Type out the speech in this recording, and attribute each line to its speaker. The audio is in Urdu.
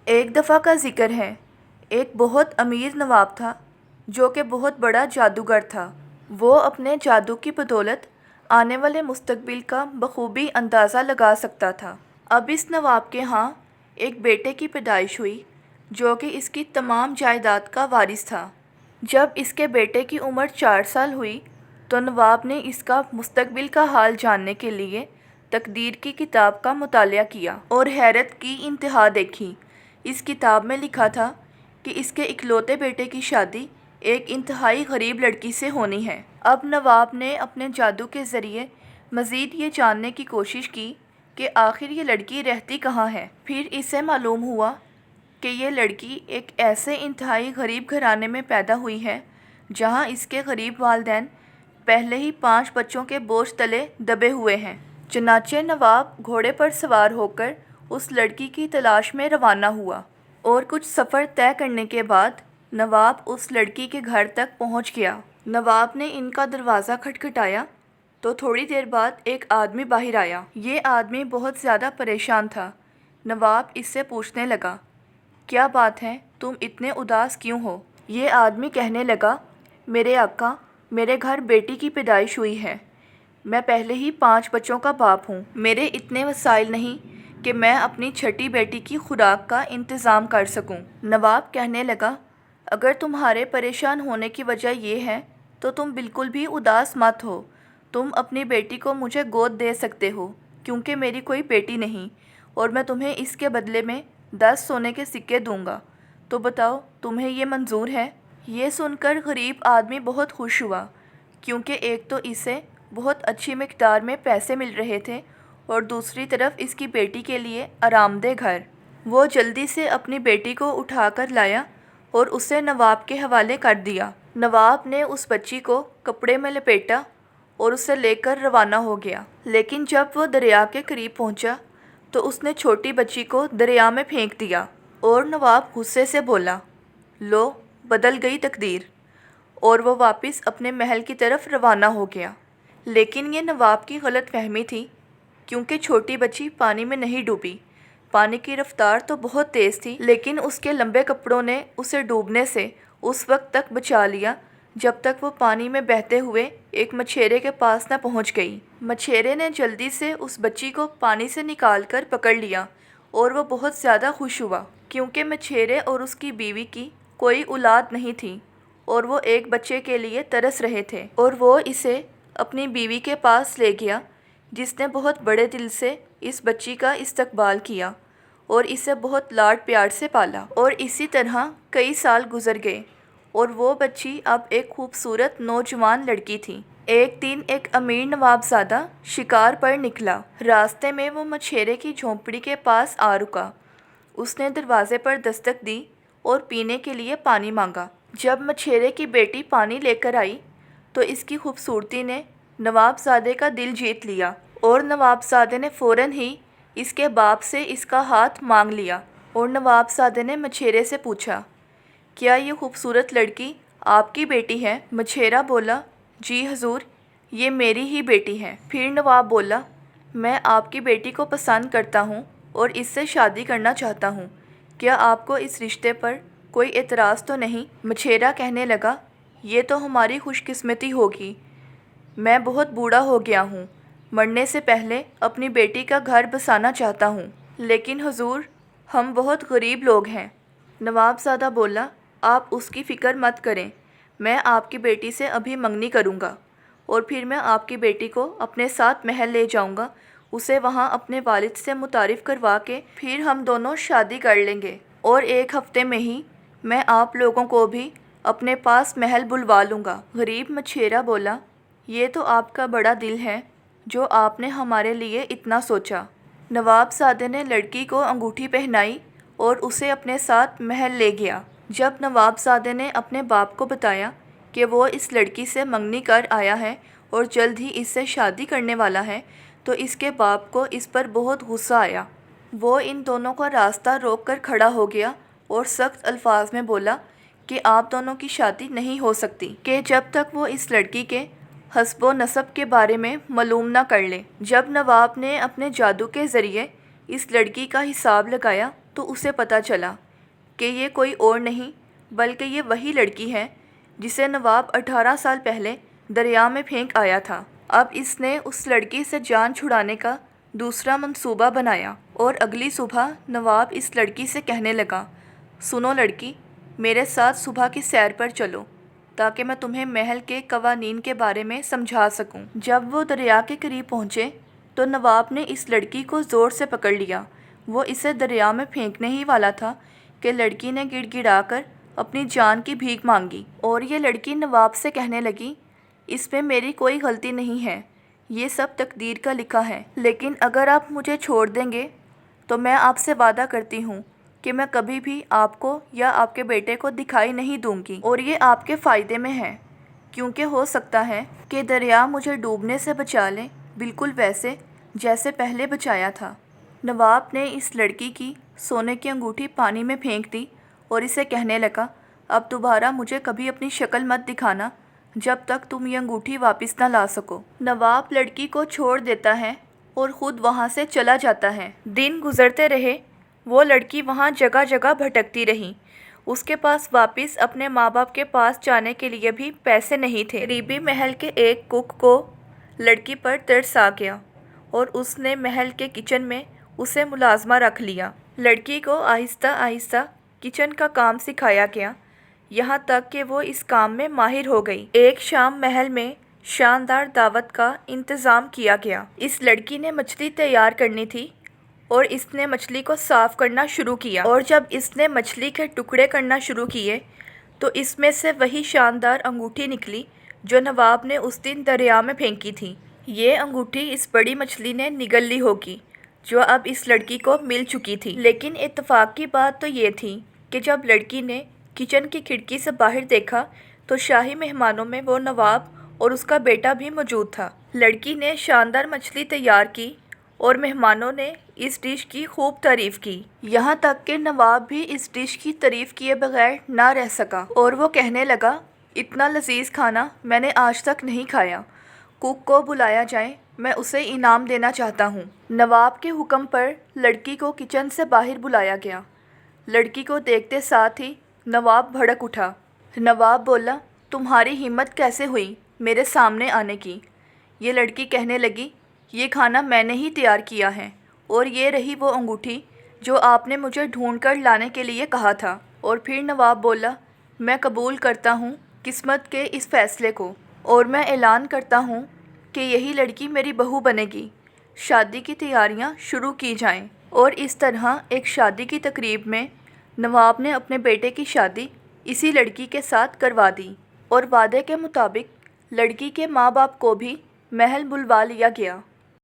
Speaker 1: ایک دفعہ کا ذکر ہے، ایک بہت امیر نواب تھا جو کہ بہت بڑا جادوگر تھا۔ وہ اپنے جادو کی بدولت آنے والے مستقبل کا بخوبی اندازہ لگا سکتا تھا۔ اب اس نواب کے ہاں ایک بیٹے کی پیدائش ہوئی جو کہ اس کی تمام جائیداد کا وارث تھا۔ جب اس کے بیٹے کی عمر 4 سال ہوئی تو نواب نے اس کا مستقبل کا حال جاننے کے لیے تقدیر کی کتاب کا مطالعہ کیا اور حیرت کی انتہا دیکھی۔ اس کتاب میں لکھا تھا کہ اس کے اکلوتے بیٹے کی شادی ایک انتہائی غریب لڑکی سے ہونی ہے۔ اب نواب نے اپنے جادو کے ذریعے مزید یہ جاننے کی کوشش کی کہ آخر یہ لڑکی رہتی کہاں ہے۔ پھر اسے معلوم ہوا کہ یہ لڑکی ایک ایسے انتہائی غریب گھرانے میں پیدا ہوئی ہے جہاں اس کے غریب والدین پہلے ہی 5 بچوں کے بوجھ تلے دبے ہوئے ہیں۔ چنانچہ نواب گھوڑے پر سوار ہو کر اس لڑکی کی تلاش میں روانہ ہوا اور کچھ سفر طے کرنے کے بعد نواب اس لڑکی کے گھر تک پہنچ گیا۔ نواب نے ان کا دروازہ کھٹکھٹایا تو تھوڑی دیر بعد ایک آدمی باہر آیا۔ یہ آدمی بہت زیادہ پریشان تھا۔ نواب اس سے پوچھنے لگا، کیا بات ہے، تم اتنے اداس کیوں ہو؟ یہ آدمی کہنے لگا، میرے آقا، میرے گھر بیٹی کی پیدائش ہوئی ہے۔ میں پہلے ہی 5 بچوں کا باپ ہوں۔ میرے اتنے وسائل نہیں کہ میں اپنی چھٹی بیٹی کی خوراک کا انتظام کر سکوں۔ نواب کہنے لگا، اگر تمہارے پریشان ہونے کی وجہ یہ ہے تو تم بالکل بھی اداس مت ہو۔ تم اپنی بیٹی کو مجھے گود دے سکتے ہو کیونکہ میری کوئی بیٹی نہیں، اور میں تمہیں اس کے بدلے میں 10 سونے کے سکے دوں گا۔ تو بتاؤ، تمہیں یہ منظور ہے؟ یہ سن کر غریب آدمی بہت خوش ہوا کیونکہ ایک تو اسے بہت اچھی مقدار میں پیسے مل رہے تھے اور دوسری طرف اس کی بیٹی کے لیے آرام دہ گھر۔ وہ جلدی سے اپنی بیٹی کو اٹھا کر لایا اور اسے نواب کے حوالے کر دیا۔ نواب نے اس بچی کو کپڑے میں لپیٹا اور اسے لے کر روانہ ہو گیا۔ لیکن جب وہ دریا کے قریب پہنچا تو اس نے چھوٹی بچی کو دریا میں پھینک دیا اور نواب غصے سے بولا، لو، بدل گئی تقدیر، اور وہ واپس اپنے محل کی طرف روانہ ہو گیا۔ لیکن یہ نواب کی غلط فہمی تھی کیونکہ چھوٹی بچی پانی میں نہیں ڈوبی۔ پانی کی رفتار تو بہت تیز تھی لیکن اس کے لمبے کپڑوں نے اسے ڈوبنے سے اس وقت تک بچا لیا جب تک وہ پانی میں بہتے ہوئے ایک مچھیرے کے پاس نہ پہنچ گئی۔ مچھیرے نے جلدی سے اس بچی کو پانی سے نکال کر پکڑ لیا اور وہ بہت زیادہ خوش ہوا کیونکہ مچھیرے اور اس کی بیوی کی کوئی اولاد نہیں تھی اور وہ ایک بچے کے لیے ترس رہے تھے، اور وہ اسے اپنی بیوی کے پاس لے گیا جس نے بہت بڑے دل سے اس بچی کا استقبال کیا اور اسے بہت لاڈ پیار سے پالا۔ اور اسی طرح کئی سال گزر گئے اور وہ بچی اب ایک خوبصورت نوجوان لڑکی تھی۔ ایک دن ایک امیر نواب زادہ شکار پر نکلا۔ راستے میں وہ مچھیرے کی جھونپڑی کے پاس آ رکا۔ اس نے دروازے پر دستک دی اور پینے کے لیے پانی مانگا۔ جب مچھیرے کی بیٹی پانی لے کر آئی تو اس کی خوبصورتی نے نواب زادے کا دل جیت لیا اور نواب زادے نے فوراً ہی اس کے باپ سے اس کا ہاتھ مانگ لیا۔ اور نواب زادے نے مچھیرے سے پوچھا، کیا یہ خوبصورت لڑکی آپ کی بیٹی ہے؟ مچھیرا بولا، جی حضور، یہ میری ہی بیٹی ہے۔ پھر نواب بولا، میں آپ کی بیٹی کو پسند کرتا ہوں اور اس سے شادی کرنا چاہتا ہوں۔ کیا آپ کو اس رشتے پر کوئی اعتراض تو نہیں؟ مچھیرا کہنے لگا، یہ تو ہماری خوش قسمتی ہوگی۔ میں بہت بوڑھا ہو گیا ہوں، مرنے سے پہلے اپنی بیٹی کا گھر بسانا چاہتا ہوں، لیکن حضور، ہم بہت غریب لوگ ہیں۔ نواب زادہ بولا، آپ اس کی فکر مت کریں، میں آپ کی بیٹی سے ابھی منگنی کروں گا اور پھر میں آپ کی بیٹی کو اپنے ساتھ محل لے جاؤں گا، اسے وہاں اپنے والد سے متعارف کروا کے پھر ہم دونوں شادی کر لیں گے اور 1 ہفتے میں ہی میں آپ لوگوں کو بھی اپنے پاس محل بلوا لوں گا۔ غریب مچھیرا بولا، یہ تو آپ کا بڑا دل ہے جو آپ نے ہمارے لیے اتنا سوچا۔ نواب زادے نے لڑکی کو انگوٹھی پہنائی اور اسے اپنے ساتھ محل لے گیا۔ جب نواب زادے نے اپنے باپ کو بتایا کہ وہ اس لڑکی سے منگنی کر آیا ہے اور جلد ہی اس سے شادی کرنے والا ہے تو اس کے باپ کو اس پر بہت غصہ آیا۔ وہ ان دونوں کا راستہ روک کر کھڑا ہو گیا اور سخت الفاظ میں بولا کہ آپ دونوں کی شادی نہیں ہو سکتی کہ جب تک وہ اس لڑکی کے حسب و نسب کے بارے میں معلوم نہ کر لیں۔ جب نواب نے اپنے جادو کے ذریعے اس لڑکی کا حساب لگایا تو اسے پتہ چلا کہ یہ کوئی اور نہیں بلکہ یہ وہی لڑکی ہے جسے نواب 18 سال پہلے دریا میں پھینک آیا تھا۔ اب اس نے اس لڑکی سے جان چھڑانے کا دوسرا منصوبہ بنایا اور اگلی صبح نواب اس لڑکی سے کہنے لگا، سنو لڑکی، میرے ساتھ صبح کی سیر پر چلو تاکہ میں تمہیں محل کے قوانین کے بارے میں سمجھا سکوں۔ جب وہ دریا کے قریب پہنچے تو نواب نے اس لڑکی کو زور سے پکڑ لیا۔ وہ اسے دریا میں پھینکنے ہی والا تھا کہ لڑکی نے گڑ گڑا کر اپنی جان کی بھیک مانگی اور یہ لڑکی نواب سے کہنے لگی، اس میں میری کوئی غلطی نہیں ہے، یہ سب تقدیر کا لکھا ہے، لیکن اگر آپ مجھے چھوڑ دیں گے تو میں آپ سے وعدہ کرتی ہوں کہ میں کبھی بھی آپ کو یا آپ کے بیٹے کو دکھائی نہیں دوں گی، اور یہ آپ کے فائدے میں ہے کیونکہ ہو سکتا ہے کہ دریا مجھے ڈوبنے سے بچا لے، بالکل ویسے جیسے پہلے بچایا تھا۔ نواب نے اس لڑکی کی سونے کی انگوٹھی پانی میں پھینک دی اور اسے کہنے لگا، اب دوبارہ مجھے کبھی اپنی شکل مت دکھانا جب تک تم یہ انگوٹھی واپس نہ لا سکو۔ نواب لڑکی کو چھوڑ دیتا ہے اور خود وہاں سے چلا جاتا ہے۔ دن گزرتے رہے، وہ لڑکی وہاں جگہ جگہ بھٹکتی رہی۔ اس کے پاس واپس اپنے ماں باپ کے پاس جانے کے لیے بھی پیسے نہیں تھے۔ قریبی محل کے ایک کک کو لڑکی پر ترس آ گیا اور اس نے محل کے کچن میں اسے ملازمہ رکھ لیا۔ لڑکی کو آہستہ آہستہ کچن کا کام سکھایا گیا، یہاں تک کہ وہ اس کام میں ماہر ہو گئی۔ ایک شام محل میں شاندار دعوت کا انتظام کیا گیا۔ اس لڑکی نے مچھلی تیار کرنی تھی اور اس نے مچھلی کو صاف کرنا شروع کیا، اور جب اس نے مچھلی کے ٹکڑے کرنا شروع کیے تو اس میں سے وہی شاندار انگوٹھی نکلی جو نواب نے اس دن دریا میں پھینکی تھی۔ یہ انگوٹھی اس بڑی مچھلی نے نگل لی ہوگی جو اب اس لڑکی کو مل چکی تھی، لیکن اتفاق کی بات تو یہ تھی کہ جب لڑکی نے کچن کی کھڑکی سے باہر دیکھا تو شاہی مہمانوں میں وہ نواب اور اس کا بیٹا بھی موجود تھا۔ لڑکی نے شاندار مچھلی تیار کی اور مہمانوں نے اس ڈش کی خوب تعریف کی، یہاں تک کہ نواب بھی اس ڈش کی تعریف کیے بغیر نہ رہ سکا اور وہ کہنے لگا، اتنا لذیذ کھانا میں نے آج تک نہیں کھایا، کک کو بلایا جائے، میں اسے انعام دینا چاہتا ہوں۔ نواب کے حکم پر لڑکی کو کچن سے باہر بلایا گیا۔ لڑکی کو دیکھتے ساتھ ہی نواب بھڑک اٹھا۔ نواب بولا، تمہاری ہمت کیسے ہوئی میرے سامنے آنے کی؟ یہ لڑکی کہنے لگی، یہ کھانا میں نے ہی تیار کیا ہے، اور یہ رہی وہ انگوٹھی جو آپ نے مجھے ڈھونڈ کر لانے کے لیے کہا تھا۔ اور پھر نواب بولا، میں قبول کرتا ہوں قسمت کے اس فیصلے کو، اور میں اعلان کرتا ہوں کہ یہی لڑکی میری بہو بنے گی۔ شادی کی تیاریاں شروع کی جائیں۔ اور اس طرح ایک شادی کی تقریب میں نواب نے اپنے بیٹے کی شادی اسی لڑکی کے ساتھ کروا دی، اور وعدے کے مطابق لڑکی کے ماں باپ کو بھی محل بلوا لیا گیا۔